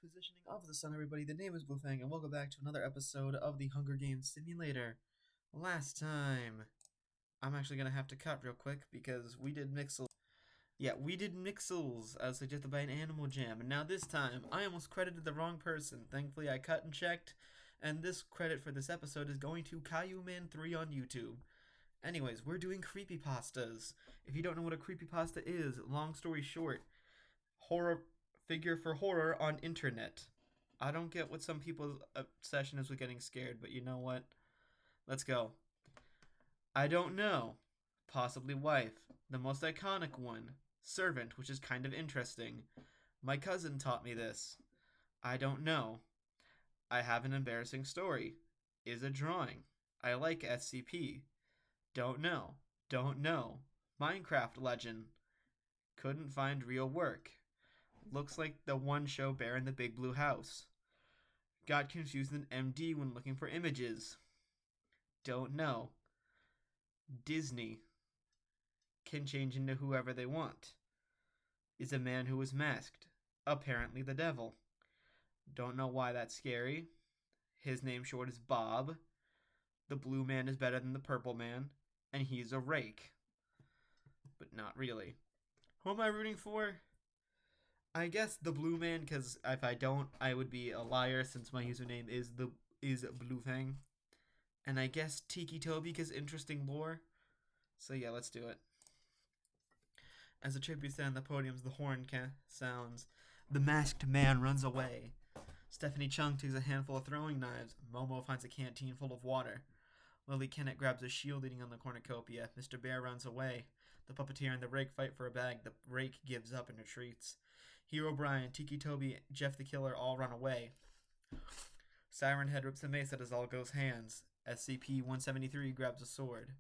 positioning of the sun, everybody. The name is Bluefang, and welcome back to another episode of the Hunger Games Simulator. Last time, I'm actually gonna have to cut real quick because we did Mixels. Yeah, we did Mixels as suggested by an Animal Jam, and now this time, I almost credited the wrong person. Thankfully, I cut and checked, and this credit for this episode is going to Caillou Man 3 on YouTube. Anyways, we're doing creepypastas. If you don't know what a creepypasta is, long story short, horror figure for horror on internet. I don't get what some people's obsession is with getting scared, but you know what? Let's go. I don't know. Possibly wife. The most iconic one. Servant, which is kind of interesting. My cousin taught me this. I don't know. I have an embarrassing story. Is a drawing. I like SCP. Don't know. Don't know. Minecraft legend. Couldn't find real work. Looks like the one show Bear in the Big Blue House. Got confused with an MD when looking for images. Don't know. Disney. Can change into whoever they want. Is a man who is masked. Apparently the devil. Don't know why that's scary. His name short is Bob. The blue man is better than the purple man. And he's a rake. But not really. Who am I rooting for? I guess the blue man, because if I don't, I would be a liar since my username is Bluefang. And I guess Tiki Toby, because interesting lore. So yeah, let's do it. As the tribute stand on the podiums, the horn sounds. The masked man runs away. Stephanie Chung takes a handful of throwing knives. Momo finds a canteen full of water. Lily Kennett grabs a shield leaning on the cornucopia. Mr. Bear runs away. The puppeteer and the rake fight for a bag. The rake gives up and retreats. Hero Brian, Tiki Toby, Jeff the Killer all run away. Siren Head rips a mace out of Zalgo's hands. SCP-173 grabs a sword.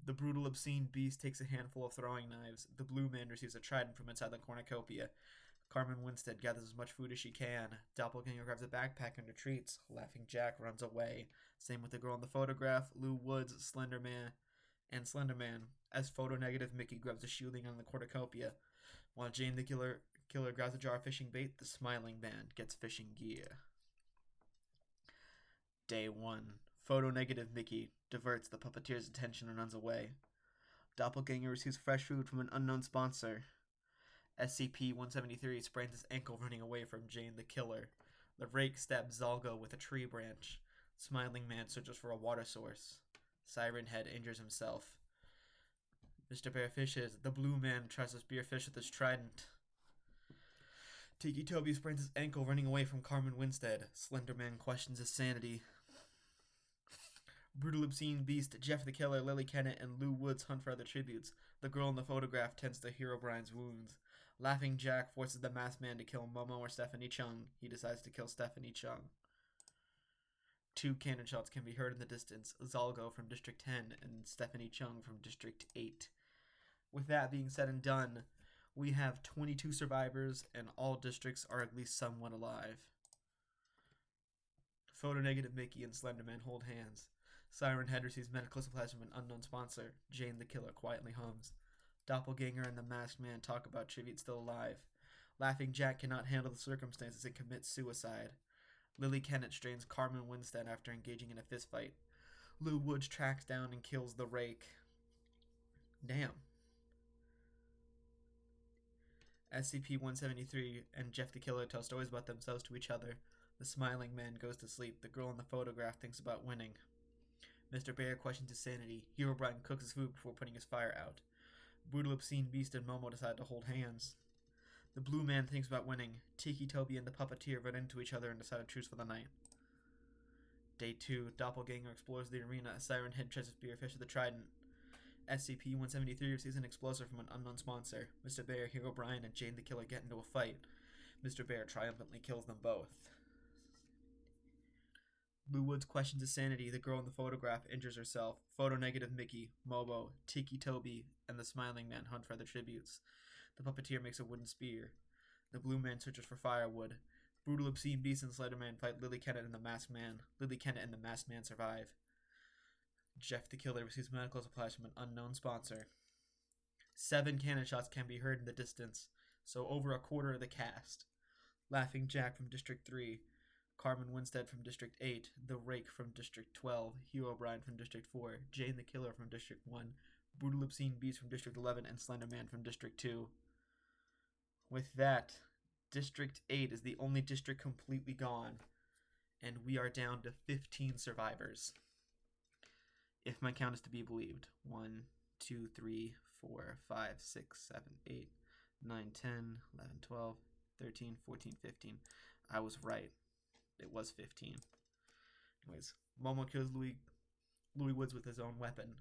The brutal obscene beast takes a handful of throwing knives. The blue man receives a trident from inside the cornucopia. Carmen Winstead gathers as much food as she can. Doppelganger grabs a backpack and retreats. Laughing Jack runs away. Same with the girl in the photograph, Lou Woods, Slenderman, and Slenderman. As photo-negative Mickey grabs a shielding on the cornucopia. While Jane the Killer grabs a jar of fishing bait, the Smiling Man gets fishing gear. Day 1. Photo-negative Mickey diverts the puppeteer's attention and runs away. Doppelganger receives fresh food from an unknown sponsor. SCP-173 sprains his ankle running away from Jane the Killer. The rake stabs Zalgo with a tree branch. Smiling Man searches for a water source. Siren Head injures himself. Mr. Bear fishes. The blue man tries to spearfish with his trident. Tiki Toby sprains his ankle running away from Carmen Winstead. Slenderman questions his sanity. Brutal obscene beast, Jeff the Killer, Lily Kennett, and Lou Woods hunt for other tributes. The girl in the photograph tends to Hero Brian's wounds. Laughing Jack forces the masked man to kill Momo or Stephanie Chung. He decides to kill Stephanie Chung. 2 cannon shots can be heard in the distance. Zalgo from District 10 and Stephanie Chung from District 8. With that being said and done, we have 22 survivors, and all districts are at least somewhat alive. Photo-negative Mickey and Slenderman hold hands. Siren Head receives medical supplies from an unknown sponsor. Jane the Killer quietly hums. Doppelganger and the Masked Man talk about Tribute still alive. Laughing Jack cannot handle the circumstances and commits suicide. Lily Kennett strains Carmen Winstead after engaging in a fistfight. Lou Woods tracks down and kills the rake. Damn. SCP-173 and Jeff the Killer tell stories about themselves to each other. The Smiling Man goes to sleep. The girl in the photograph thinks about winning. Mr. Bear questions his sanity. Hero Brian cooks his food before putting his fire out. Brutal Obscene Beast and Momo decide to hold hands. The blue man thinks about winning. Tiki Toby and the puppeteer run into each other and decide a truce for the night. Day 2. Doppelganger explores the arena. Siren Head tries to spearfish with the trident. SCP-173 receives an explosive from an unknown sponsor. Mr. Bear, Hero Brian, and Jane the Killer get into a fight. Mr. Bear triumphantly kills them both. Lou Woods questions his sanity. The girl in the photograph injures herself. Photo-negative Mickey, Momo, Tiki Toby, and the Smiling Man hunt for other tributes. The puppeteer makes a wooden spear. The blue man searches for firewood. Brutal Obscene Beast and Slenderman fight Lily Kennett and the Masked Man. Lily Kennett and the Masked Man survive. Jeff the Killer receives medical supplies from an unknown sponsor. 7 cannon shots can be heard in the distance, so over a quarter of the cast. Laughing Jack from District 3, Carmen Winstead from District 8, The Rake from District 12, Hugh O'Brien from District 4, Jane the Killer from District 1, Brutal Obscene Beast from District 11, and Slender Man from District 2. With that, District 8 is the only district completely gone, and we are down to 15 survivors. If my count is to be believed. 1, 2, 3, 4, 5, 6, 7, 8, 9, 10, 11, 12, 13, 14, 15. I was right. It was 15. Anyways, Momo kills Louis Woods with his own weapon.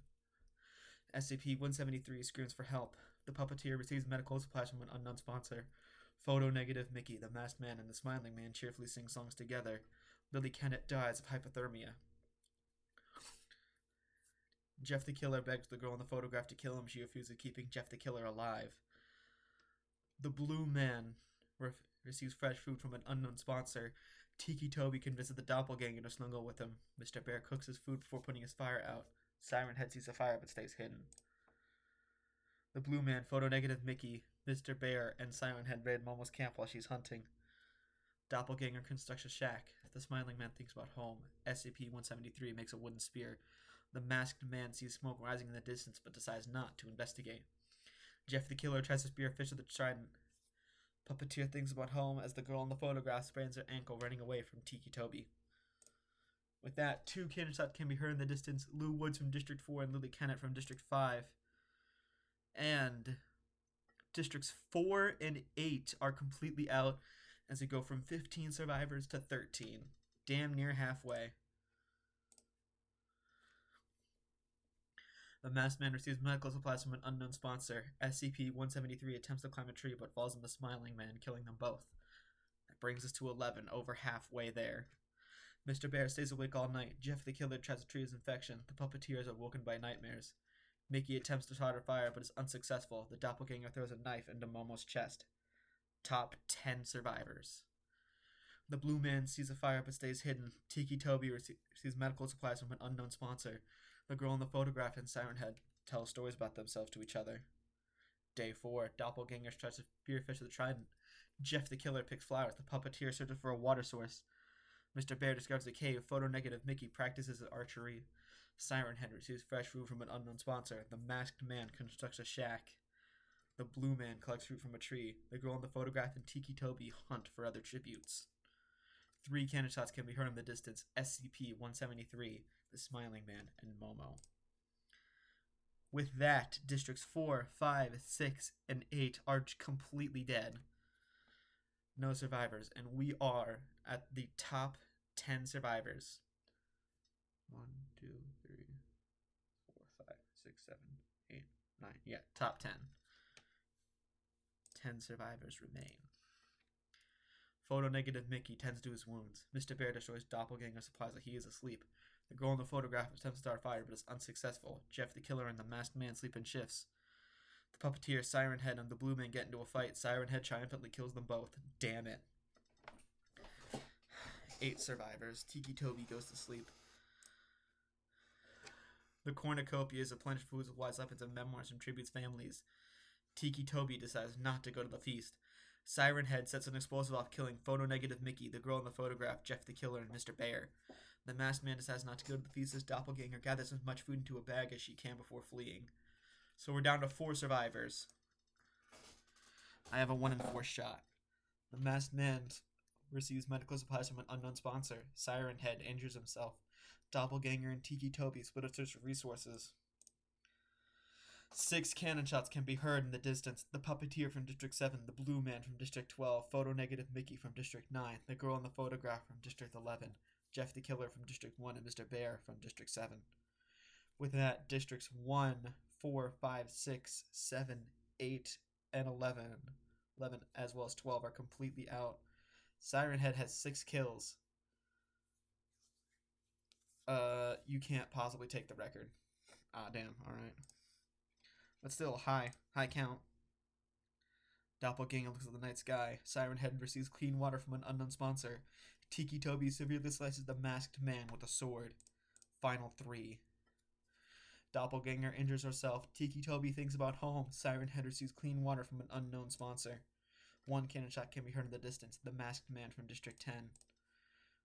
SCP-173 screams for help. The puppeteer receives medical supplies from an unknown sponsor. Photo negative Mickey, the masked man, and the smiling man cheerfully sing songs together. Billy Kennett dies of hypothermia. Jeff the Killer begs the girl in the photograph to kill him. She refuses, keeping Jeff the Killer alive. The Blue Man receives fresh food from an unknown sponsor. Tiki Toby convinces the doppelganger to snuggle with him. Mr. Bear cooks his food before putting his fire out. Siren Head sees a fire but stays hidden. The Blue Man, photo negative Mickey, Mr. Bear, and Siren Head raid Momo's camp while she's hunting. Doppelganger constructs a shack. The Smiling Man thinks about home. SCP-173 makes a wooden spear. The masked man sees smoke rising in the distance but decides not to investigate. Jeff the Killer tries to spear a fish with a trident. Puppeteer thinks about home as the girl in the photograph sprains her ankle running away from Tiki Toby. With that, 2 cannon shots can be heard in the distance. Lou Woods from District 4 and Lily Kennett from District 5. And Districts 4 and 8 are completely out as we go from 15 survivors to 13. Damn near halfway. The masked man receives medical supplies from an unknown sponsor. SCP-173 attempts to climb a tree but falls on the Smiling Man, killing them both. That brings us to 11, over halfway there. Mr. Bear stays awake all night. Jeff the Killer tries to treat his infection. The puppeteer is awoken by nightmares. Mickey attempts to start a fire but is unsuccessful. The doppelganger throws a knife into Momo's chest. Top 10 survivors. The Blue Man sees a fire but stays hidden. Tiki Toby receives medical supplies from an unknown sponsor. The girl in the photograph and Siren Head tell stories about themselves to each other. Day 4. Doppelganger tries to spear fish with a trident. Jeff the Killer picks flowers. The puppeteer searches for a water source. Mr. Bear discovers a cave. Photo negative Mickey practices archery. Siren Head receives fresh food from an unknown sponsor. The masked man constructs a shack. The Blue Man collects fruit from a tree. The girl in the photograph and Tiki Toby hunt for other tributes. 3 cannon shots can be heard in the distance. SCP-173, the Smiling Man, and Momo. With that, Districts 4, 5, 6, and 8 are completely dead. No survivors, and we are at the top 10 survivors. 1, 2, 3, 4, 5, 6, 7, 8, 9. Yeah, top 10. 10 survivors remain. Photo negative Mickey tends to his wounds. Mr. Bear destroys doppelganger supplies while he is asleep. The girl in the photograph attempts to start a fire but is unsuccessful. Jeff the Killer and the masked man sleep in shifts. The puppeteer, Siren Head, and the Blue Man get into a fight. Siren Head triumphantly kills them both. Damn it. 8 survivors. Tiki Toby goes to sleep. The cornucopia is replenished with foods, wise weapons, and memoirs from tributes families. Tiki Toby decides not to go to the feast. Siren Head sets an explosive off, killing photo negative Mickey, the girl in the photograph, Jeff the Killer, and Mr. Bear. The masked man decides not to go to the feast as doppelganger gathers as much food into a bag as she can before fleeing. So we're down to 4 survivors. I have a 1 in 4 shot. The masked man receives medical supplies from an unknown sponsor. Siren Head injures himself. Doppelganger and Tiki Toby split a search for resources. 6 cannon shots can be heard in the distance. The puppeteer from District 7, the Blue Man from District 12, photo negative Mickey from District 9, the girl in the photograph from District 11, Jeff the Killer from District 1, and Mr. Bear from District 7. With that, Districts 1, 4, 5, 6, 7, 8, and 11, as well as 12 are completely out. Siren Head has 6 kills. You can't possibly take the record. Ah, damn, alright. But still, high count. Doppelganger looks at the night sky. Siren Head receives clean water from an unknown sponsor. Tiki Toby severely slices the masked man with a sword. Final 3. Doppelganger injures herself. Tiki Toby thinks about home. Siren Head receives clean water from an unknown sponsor. One cannon shot can be heard in the distance. The masked man from District 10.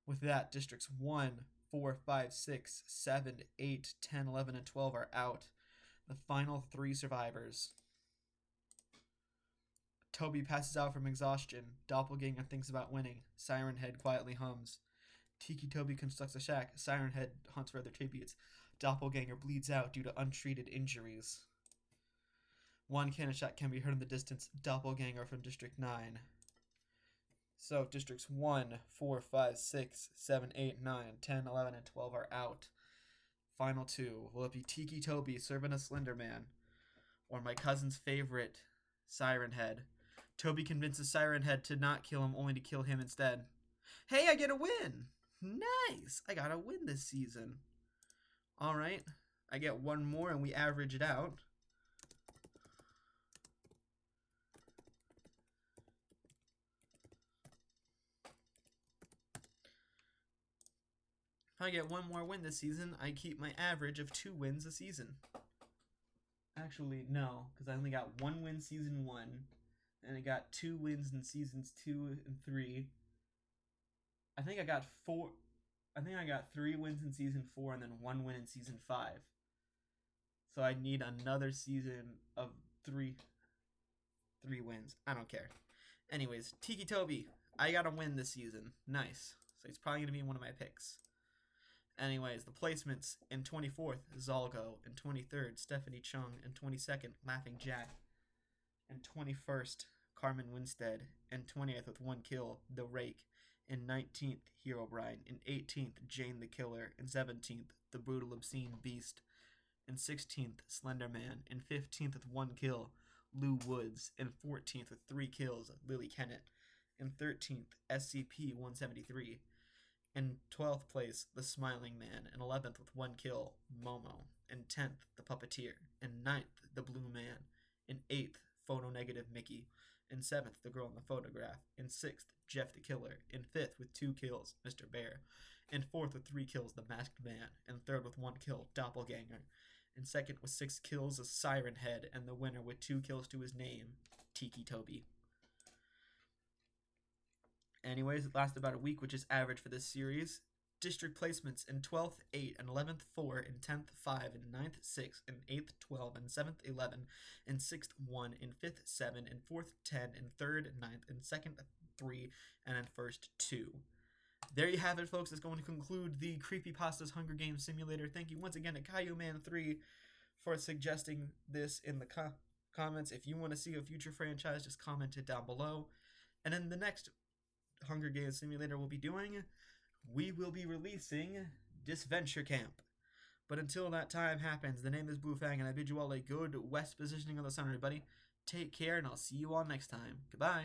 With that, Districts 1, 4, 5, 6, 7, 8, 10, 11, and 12 are out. The final 3 survivors. Toby passes out from exhaustion. Doppelganger thinks about winning. Siren Head quietly hums. Tiki Toby constructs a shack. Siren Head hunts for other tributes. Doppelganger bleeds out due to untreated injuries. One cannon shot can be heard in the distance. Doppelganger from District 9. So Districts 1, 4, 5, 6, 7, 8, 9, 10, 11, and 12 are out. Final 2. Will it be Tiki Toby serving a Slender Man? Or my cousin's favorite, Siren Head? Toby convinces Siren Head to not kill him, only to kill him instead. Hey, I get a win! Nice! I got a win this season. Alright. I get one more and we average it out. If I get one more win this season, I keep my average of 2 wins a season. Actually, no, because I only got 1 win season 1, and I got 2 wins in seasons 2 and 3. I think I got 3 wins in season 4 and then 1 win in season 5. So I need another season of 3 wins. I don't care. Anyways, Tiki Toby, I got a win this season. Nice. So he's probably going to be one of my picks. Anyways, the placements: in 24th, Zalgo; in 23rd, Stephanie Chung; in 22nd, Laughing Jack; in 21st, Carmen Winstead; in 20th with 1 kill, The Rake; in 19th, Hero Bride; in 18th, Jane the Killer; in 17th, The Brutal Obscene Beast; in 16th, Slender Man; in 15th with 1 kill, Lou Woods; in 14th with 3 kills, Lily Kennett; in 13th, SCP-173; in 12th place, The Smiling Man; in 11th with 1 kill, Momo; in 10th, The Puppeteer; in 9th, The Blue Man; in 8th, Photo Negative Mickey; in 7th, The Girl in the Photograph; in 6th, Jeff the Killer; in 5th with 2 kills, Mr. Bear; in 4th with 3 kills, The Masked Man; in 3rd with 1 kill, Doppelganger; in 2nd with 6 kills, a Siren Head; and the winner with 2 kills to his name, Tiki Toby. Anyways, it lasted about a week, which is average for this series. District placements: in 12th, 8, in 11th, 4, in 10th, 5, in 9th, 6, in 8th, 12, in 7th, 11, in 6th, 1, in 5th, 7, in 4th, 10, in 3rd, 9th, in 2nd, 3, and in 1st, 2. There you have it, folks. That's going to conclude the Creepypasta's Hunger Games Simulator. Thank you once again to Caillouman3 for suggesting this in the comments. If you want to see a future franchise, just comment it down below. And in the next Hunger Games Simulator we'll be doing, we will be releasing Disventure Camp. But until that time happens, the name is Boofang, and I bid you all a good west positioning of the sun, everybody. Take care, and I'll see you all next time. Goodbye.